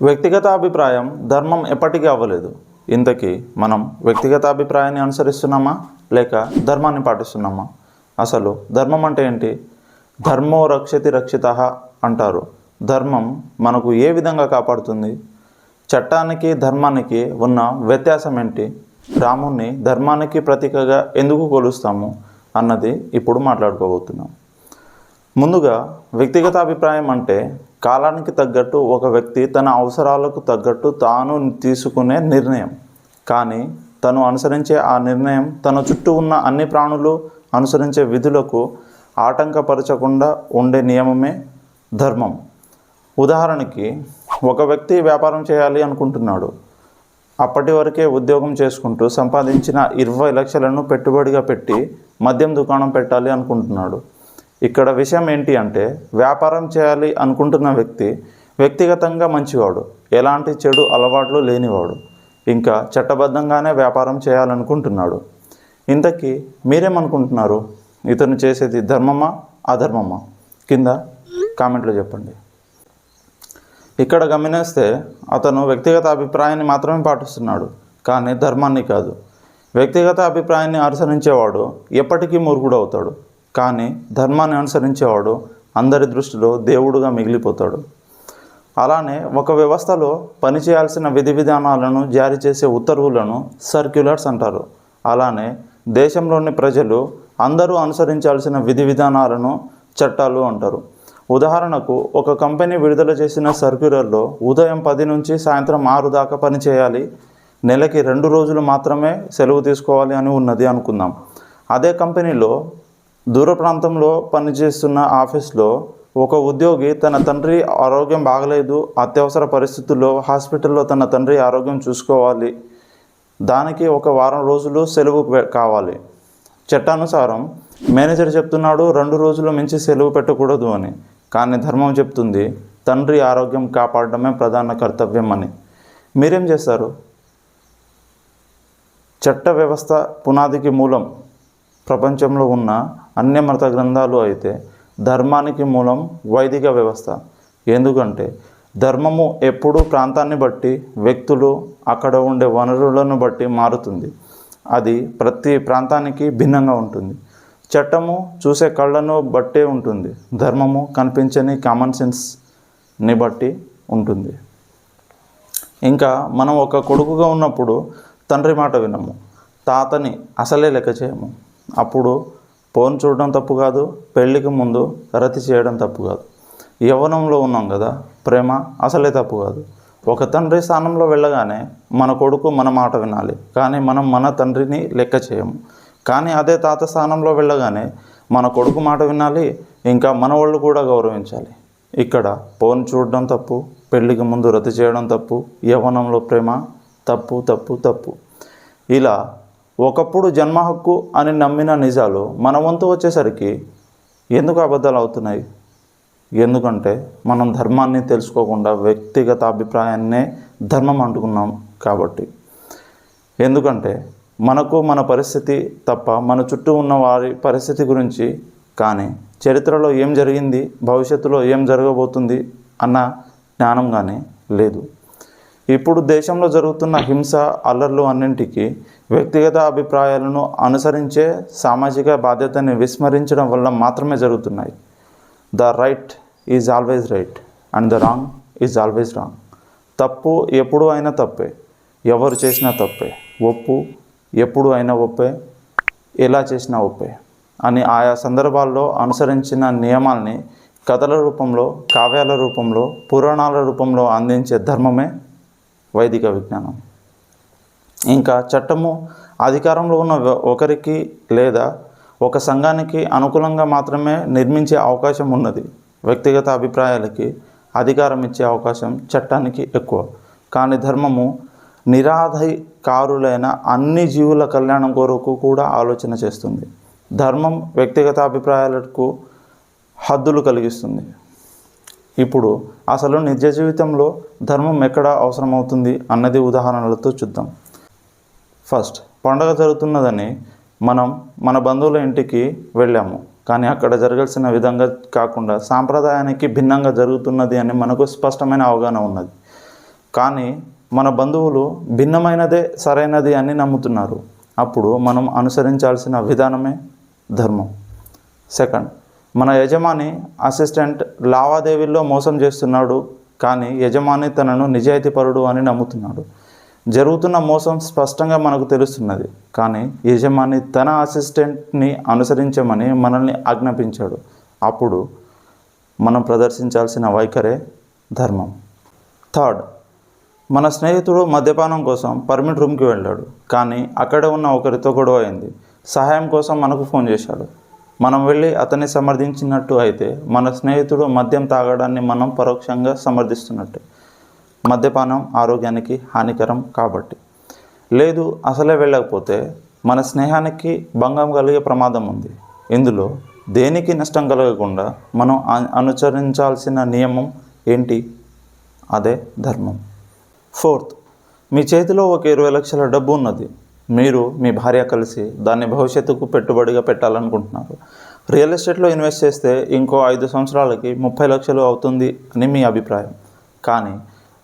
వ్యక్తిగత అభిప్రాయం ధర్మం ఎప్పటికీ అవ్వలేదు. ఇంతకీ మనం వ్యక్తిగత అభిప్రాయాన్ని అనుసరిస్తున్నామా లేక ధర్మాన్ని పాటిస్తున్నామా? అసలు ధర్మం అంటే ఏంటి? ధర్మో రక్షతి రక్షితః అంటారు. ధర్మం మనకు ఏ విధంగా కాపాడుతుంది? చట్టానికి ధర్మానికి ఉన్న వ్యత్యాసం ఏంటి? రాముణ్ణి ధర్మానికి ప్రతీకగా ఎందుకు కొలుస్తాము అన్నది ఇప్పుడు మాట్లాడుకోబోతున్నాం. ముందుగా వ్యక్తిగత అభిప్రాయం అంటే కాలానికి తగ్గట్టు ఒక వ్యక్తి తన అవసరాలకు తగ్గట్టు తాను తీసుకునే నిర్ణయం. కానీ తను అనుసరించే ఆ నిర్ణయం తన చుట్టూ ఉన్న అన్ని ప్రాణులు అనుసరించే విధులకు ఆటంకపరచకుండా ఉండే నియమమే ధర్మం. ఉదాహరణకి, ఒక వ్యక్తి వ్యాపారం చేయాలి అనుకుంటున్నాడు. అప్పటి వరకే ఉద్యోగం చేసుకుంటూ సంపాదించిన 20 లక్షలను పెట్టుబడిగా పెట్టి మద్యం దుకాణం పెట్టాలి అనుకుంటున్నాడు. ఇక్కడ విషయం ఏంటి అంటే, వ్యాపారం చేయాలి అనుకుంటున్న వ్యక్తి వ్యక్తిగతంగా మంచివాడు, ఎలాంటి చెడు అలవాట్లు లేనివాడు, ఇంకా చట్టబద్ధంగానే వ్యాపారం చేయాలనుకుంటున్నాడు. ఇంతకీ మీరేమనుకుంటున్నారు? ఇతను చేసేది ధర్మమా అధర్మమా? కింద కామెంట్లో చెప్పండి. ఇక్కడ గమనిస్తే అతను వ్యక్తిగత అభిప్రాయాన్ని మాత్రమే పాటిస్తున్నాడు, కానీ ధర్మాన్ని కాదు. వ్యక్తిగత అభిప్రాయాన్ని అనుసరించేవాడు ఎప్పటికీ మూర్ఖుడు అవుతాడు, కానీ ధర్మాన్ని అనుసరించేవాడు అందరి దృష్టిలో దేవుడుగా మిగిలిపోతాడు. అలానే ఒక వ్యవస్థలో పనిచేయాల్సిన విధి విధానాలను జారీ చేసే ఉత్తర్వులను సర్క్యులర్స్ అంటారు. అలానే దేశంలోని ప్రజలు అందరూ అనుసరించాల్సిన విధి విధానాలను చట్టాలు అంటారు. ఉదాహరణకు, ఒక కంపెనీ విడుదల చేసిన సర్క్యులర్లో ఉదయం 10 నుంచి సాయంత్రం 6 దాకా పనిచేయాలి, నెలకి 2 రోజులు మాత్రమే సెలవు తీసుకోవాలి అని ఉన్నది అనుకుందాం. అదే కంపెనీలో దూర ప్రాంతంలో పనిచేస్తున్న ఆఫీస్లో ఒక ఉద్యోగి తన తండ్రి ఆరోగ్యం బాగలేదు, అత్యవసర పరిస్థితుల్లో హాస్పిటల్లో తన తండ్రి ఆరోగ్యం చూసుకోవాలి, దానికి 1 వారం రోజులు సెలవు కావాలి. చట్టానుసారం మేనేజర్ చెప్తున్నాడు 2 రోజులు మించి సెలవు పెట్టకూడదు అని, కానీ ధర్మం చెప్తుంది తండ్రి ఆరోగ్యం కాపాడడమే ప్రధాన కర్తవ్యం అని. మీరేం చేస్తారు? చట్ట వ్యవస్థ పునాదికి మూలం ప్రపంచంలో ఉన్న అన్ని మత గ్రంథాలు అయితే ధర్మానికి మూలం వైదిక వ్యవస్థ. ఎందుకంటే ధర్మము ఎప్పుడూ ప్రాంతాన్ని బట్టి, వ్యక్తులు, అక్కడ ఉండే వనరులను బట్టి మారుతుంది. అది ప్రతి ప్రాంతానికి భిన్నంగా ఉంటుంది. చట్టము చూసే కళ్ళను బట్టే ఉంటుంది, ధర్మము కనిపించని కామన్ సెన్స్ని బట్టి ఉంటుంది. ఇంకా మనం ఒక కొడుకుగా ఉన్నప్పుడు తండ్రి మాట వినము, తాతని అసలే లెక్క చేయము. అప్పుడు ఫోన్ చూడడం తప్పు కాదు, పెళ్ళికి ముందు రతి చేయడం తప్పు కాదు. యవ్వనంలో ఉన్నాం కదా, ప్రేమ అసలే తప్పు కాదు. ఒక తండ్రి స్థానంలో వెళ్ళగానే మన కొడుకు మన మాట వినాలి, కానీ మనం మన తండ్రిని లెక్క చేయము. కానీ అదే తాత స్థానంలో వెళ్ళగానే మన కొడుకు మాట వినాలి, ఇంకా మన వాళ్ళు కూడా గౌరవించాలి. ఇక్కడ ఫోన్ చూడడం తప్పు, పెళ్ళికి ముందు రతి చేయడం తప్పు, యవ్వనంలో ప్రేమ తప్పు తప్పు తప్పు. ఇలా ఒకప్పుడు జన్మ హక్కు అని నమ్మిన నిజాలు మన వంతు వచ్చేసరికి ఎందుకు అబద్ధాలు అవుతున్నాయి? ఎందుకంటే మనం ధర్మాన్ని తెలుసుకోకుండా వ్యక్తిగత అభిప్రాయాన్నే ధర్మం అంటుకున్నాం కాబట్టి. ఎందుకంటే మనకు మన పరిస్థితి తప్ప మన చుట్టూ ఉన్న వారి పరిస్థితి గురించి కానీ, చరిత్రలో ఏం జరిగింది, భవిష్యత్తులో ఏం జరగబోతుంది అన్న జ్ఞానం కానీ లేదు. ఇప్పుడు దేశంలో జరుగుతున్న హింస, అల్లర్లు అన్నింటికీ వ్యక్తిగత అభిప్రాయాలను అనుసరించే సామాజిక బాధ్యతని విస్మరించడం వల్ల మాత్రమే జరుగుతున్నాయి. The right is always right and the wrong is always wrong. తప్పు ఎప్పుడు అయినా తప్పే, ఎవరు చేసినా తప్పే. ఒప్పు ఎప్పుడు అయినా ఒప్పే, ఎలా చేసినా ఒప్పే అని ఆయా సందర్భాల్లో అనుసరించిన నియమాల్ని కథల రూపంలో, కావ్యాల రూపంలో, పురాణాల రూపంలో అందించే ధర్మమే వైదిక విజ్ఞానం. ఇంకా చట్టము అధికారంలో ఉన్న ఒకరికి లేదా ఒక సంఘానికి అనుకూలంగా మాత్రమే నిర్మించే అవకాశం ఉన్నది. వ్యక్తిగత అభిప్రాయాలకి అధికారం ఇచ్చే అవకాశం చట్టానికి ఎక్కువ. కానీ ధర్మము నిరాధికారులైన అన్ని జీవుల కళ్యాణం కొరకు కూడా ఆలోచన చేస్తుంది. ధర్మం వ్యక్తిగత అభిప్రాయాలకు హద్దులు కలిగిస్తుంది. ఇప్పుడు అసలు నిజ జీవితంలో ధర్మం ఎక్కడ అవసరమవుతుంది అన్నది ఉదాహరణలతో చూద్దాం. ఫస్ట్, పండగ జరుగుతున్నదని మనం మన బంధువుల ఇంటికి వెళ్ళాము, కానీ అక్కడ జరగాల్సిన విధంగా కాకుండా సాంప్రదాయానికి భిన్నంగా జరుగుతున్నది అని మనకు స్పష్టమైన అవగాహన ఉన్నది. కానీ మన బంధువులు భిన్నమైనదే సరైనది అని నమ్ముతున్నారు. అప్పుడు మనం అనుసరించాల్సిన విధానమే ధర్మం. సెకండ్, మన యజమాని అసిస్టెంట్ లావాదేవీల్లో మోసం చేస్తున్నాడు, కానీ యజమాని తనను నిజాయితీపరుడు అని నమ్ముతున్నాడు. జరుగుతున్న మోసం స్పష్టంగా మనకు తెలుస్తున్నది, కానీ యజమాని తన అసిస్టెంట్ని అనుసరించమని మనల్ని ఆజ్ఞాపించాడు. అప్పుడు మనం ప్రదర్శించాల్సిన వైఖరే ధర్మం. థర్డ్, మన స్నేహితుడు మద్యపానం కోసం పర్మిట్ రూమ్కి వెళ్ళాడు, కానీ అక్కడ ఉన్న ఒకరితో గొడవ అయింది. సహాయం కోసం మనకు ఫోన్ చేశాడు. మనం వెళ్ళి అతన్ని సమర్థించినట్టు అయితే మన స్నేహితుడు మద్యం తాగడాన్ని మనం పరోక్షంగా సమర్థిస్తున్నట్టే. మద్యపానం ఆరోగ్యానికి హానికరం కాబట్టి. లేదు, అసలే వెళ్ళకపోతే మన స్నేహానికి భంగం కలిగే ప్రమాదం ఉంది. ఇందులో దేనికి నష్టం కలగకుండా మనం అనుసరించాల్సిన నియమం ఏంటి? అదే ధర్మం. ఫోర్త్, మీ చేతిలో ఒక 20 లక్షల డబ్బు ఉన్నది. మీరు మీ భార్య కలిసి దాన్ని భవిష్యత్తుకు పెట్టుబడిగా పెట్టాలనుకుంటున్నారు. రియల్ ఎస్టేట్లో ఇన్వెస్ట్ చేస్తే ఇంకో 5 సంవత్సరాలకి 30 లక్షలు అవుతుంది అని మీ అభిప్రాయం. కానీ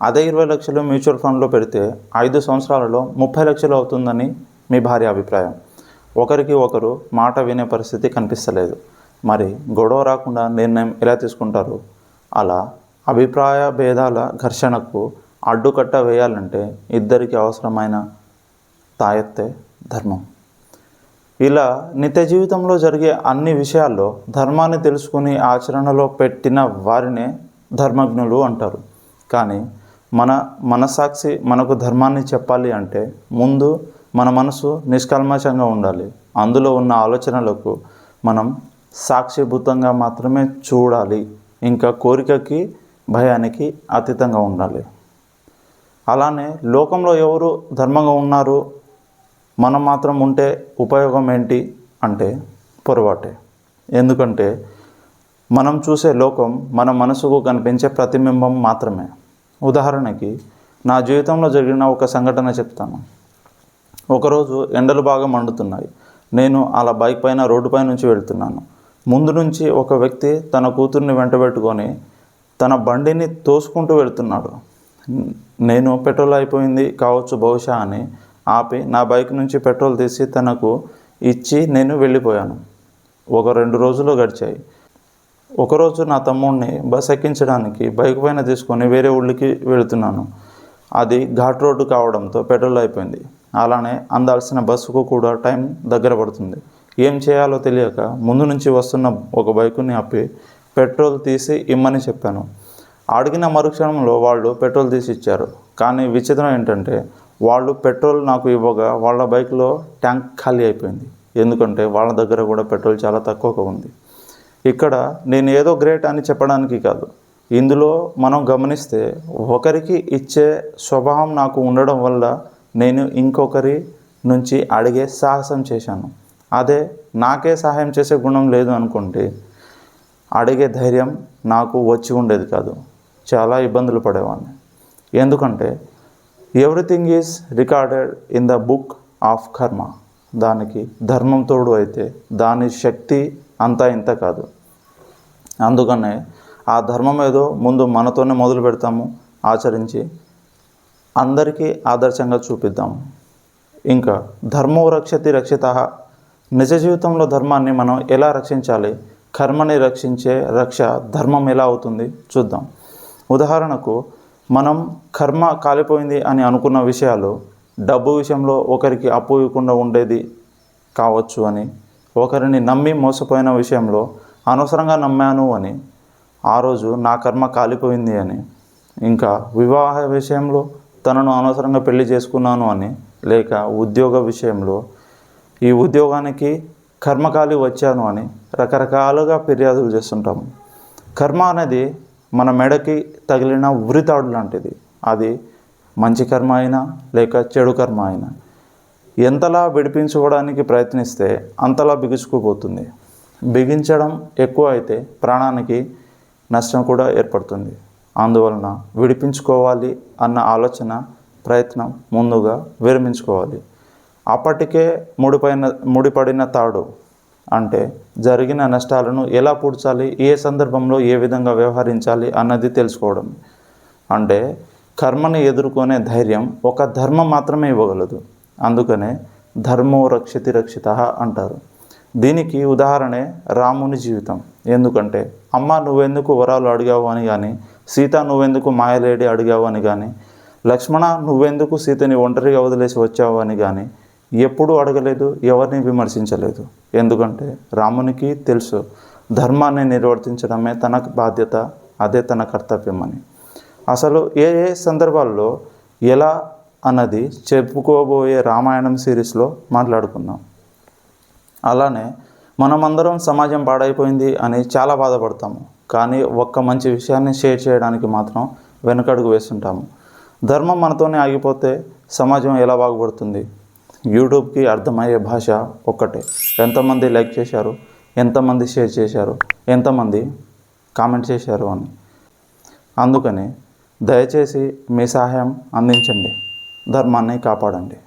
అదే 20 లక్షలు మ్యూచువల్ ఫండ్లో పెడితే 5 సంవత్సరాలలో 30 లక్షలు అవుతుందని మీ భార్య అభిప్రాయం. ఒకరికి ఒకరు మాట వినే పరిస్థితి కనిపిస్తలేదు. మరి గొడవ రాకుండా నిర్ణయం ఎలా తీసుకుంటారు? అలా అభిప్రాయ భేదాల ఘర్షణకు అడ్డుకట్ట వేయాలంటే ఇద్దరికి అవసరమైన తాయెత్తే ధర్మం. ఇలా నిత్య జీవితంలో జరిగే అన్ని విషయాల్లో ధర్మాన్ని తెలుసుకుని ఆచరణలో పెట్టిన వారినే ధర్మజ్ఞులు అంటారు. కానీ మన మనస్సాక్షి మనకు ధర్మాన్ని చెప్పాలి అంటే ముందు మన మనసు నిష్కల్మషంగా ఉండాలి. అందులో ఉన్న ఆలోచనలకు మనం సాక్షిభూతంగా మాత్రమే చూడాలి. ఇంకా కోరికకి భయానికి అతీతంగా ఉండాలి. అలానే లోకంలో ఎవరు ధర్మంగా ఉన్నారు, మనం మాత్రం ఉంటే ఉపయోగం ఏంటి అంటే పొరపాటే. ఎందుకంటే మనం చూసే లోకం మన మనసుకు కనిపించే ప్రతిబింబం మాత్రమే. ఉదాహరణకి నా జీవితంలో జరిగిన ఒక సంఘటన చెప్తాను. ఒకరోజు ఎండలు బాగా మండుతున్నాయి. నేను అలా బైక్ పైన రోడ్డుపై నుంచి వెళ్తున్నాను. ముందు నుంచి ఒక వ్యక్తి తన కూతుర్ని వెంటబెట్టుకొని తన బండిని తోసుకుంటూ వెళ్తున్నాడు. నేను పెట్రోల్ అయిపోయింది కావచ్చు బహుశా అని ఆపి నా బైక్ నుంచి పెట్రోల్ తీసి తనకు ఇచ్చి నేను వెళ్ళిపోయాను. 1-2 రోజులు గడిచాయి. ఒకరోజు నా తమ్ముడిని బస్ ఎక్కించడానికి బైక్ పైన తీసుకొని వేరే ఊళ్ళకి వెళుతున్నాను. అది ఘాట్ రోడ్డు కావడంతో పెట్రోల్ అయిపోయింది. అలానే అందాల్సిన బస్సుకు కూడా టైం దగ్గర పడుతుంది. ఏం చేయాలో తెలియక ముందు నుంచి వస్తున్న ఒక బైకుని ఆపి పెట్రోల్ తీసి ఇమ్మని చెప్పాను. అడిగిన మరుక్షణంలో వాళ్ళు పెట్రోల్ తీసి ఇచ్చారు. కానీ విచిత్రం ఏంటంటే వాళ్ళు పెట్రోల్ నాకు ఇవ్వగా వాళ్ళ బైక్లో ట్యాంక్ ఖాళీ అయిపోయింది. ఎందుకంటే వాళ్ళ దగ్గర కూడా పెట్రోల్ చాలా తక్కువగా ఉంది. ఇక్కడ నేను ఏదో గ్రేట్ అని చెప్పడానికి కాదు. ఇందులో మనం గమనిస్తే ఒకరికి ఇచ్చే స్వభావం నాకు ఉండడం వల్ల నేను ఇంకొకరి నుంచి అడిగే సాహసం చేశాను. అదే నాకే సహాయం చేసే గుణం లేదు అనుకుంటే అడిగే ధైర్యం నాకు వచ్చి ఉండేది కాదు. చాలా ఇబ్బందులు పడేవాడిని. ఎందుకంటే everything is recorded in the book of కర్మ. దానికి ధర్మం తోడు అయితే దాని శక్తి అంతా ఇంత కాదు. అందుకనే ఆ ధర్మం ఏదో ముందు మనతోనే మొదలు పెడతాము, ఆచరించి అందరికీ ఆదర్శంగా చూపిద్దాము. ఇంకా ధర్మో రక్షతి రక్షితః. నిజ జీవితంలో ధర్మాన్ని మనం ఎలా రక్షించాలి? కర్మని రక్షించే రక్ష ధర్మం ఎలా అవుతుంది చూద్దాం. ఉదాహరణకు మనం కర్మ కాలిపోయింది అని అనుకున్న విషయాలు డబ్బు విషయంలో ఒకరికి అప్పు ఇవ్వకుండా ఉండేది కావచ్చు అని, ఒకరిని నమ్మి మోసపోయిన విషయంలో అనవసరంగా నమ్మాను అని, ఆ రోజు నా కర్మ కాలిపోయింది అని, ఇంకా వివాహ విషయంలో తనను అనవసరంగా పెళ్లి చేసుకున్నాను అని, లేక ఉద్యోగ విషయంలో ఈ ఉద్యోగానికి కర్మకాలి వచ్చాను అని రకరకాలుగా ఫిర్యాదులు చేస్తుంటాము. కర్మ అనేది మన మెడకి తగిలిన ఉరితాడు లాంటిది. అది మంచి కర్మ అయినా లేక చెడు కర్మ అయినా ఎంతలా విడిపించుకోవడానికి ప్రయత్నిస్తే అంతలా బిగుసుకుపోతుంది. బిగించడం ఎక్కువ అయితే ప్రాణానికి నష్టం కూడా ఏర్పడుతుంది. అందువలన విడిపించుకోవాలి అన్న ఆలోచన ప్రయత్నం ముందుగా విరమించుకోవాలి. అప్పటికే ముడిపడిన తాడు అంటే జరిగిన నష్టాలను ఎలా పూడ్చాలి, ఏ సందర్భంలో ఏ విధంగా వ్యవహరించాలి అన్నది తెలుసుకోవడం. అంటే కర్మని ఎదుర్కొనే ధైర్యం ఒక ధర్మం మాత్రమే ఇవ్వగలదు. అందుకనే ధర్మో రక్షితి రక్షిత అంటారు. దీనికి ఉదాహరణే రాముని జీవితం. ఎందుకంటే అమ్మ నువ్వెందుకు వరాలు అడిగావు అని కానీ, సీత నువ్వెందుకు మాయలేడి అడిగావు అని కానీ, లక్ష్మణ నువ్వెందుకు సీతని ఒంటరిగా వదిలేసి వచ్చావు అని కానీ ఎప్పుడూ అడగలేదు, ఎవరిని విమర్శించలేదు. ఎందుకంటే రామునికి తెలుసు ధర్మాన్ని నిర్వర్తించడమే తన బాధ్యత, అదే తన కర్తవ్యం అని. అసలు ఏ ఏ సందర్భాల్లో ఎలా అన్నది చెప్పుకోబోయే రామాయణం సిరీస్లో మాట్లాడుకుందాం. అలానే మనమందరం సమాజం పాడైపోయింది అని చాలా బాధపడతాము, కానీ ఒక్క మంచి విషయాన్ని షేర్ చేయడానికి మాత్రం వెనకడుగు వేస్తుంటాము. ధర్మం మనతోనే ఆగిపోతే సమాజం ఎలా బాగుపడుతుంది? యూట్యూబ్కి అర్థమయ్యే భాష ఒక్కటే. ఎంతమంది లైక్ చేశారు, ఎంతమంది షేర్ చేశారు, ఎంతమంది కామెంట్ చేశారు అని. అందుకని దయచేసి మీ సహాయం అందించండి, ధర్మాన్ని కాపాడండి.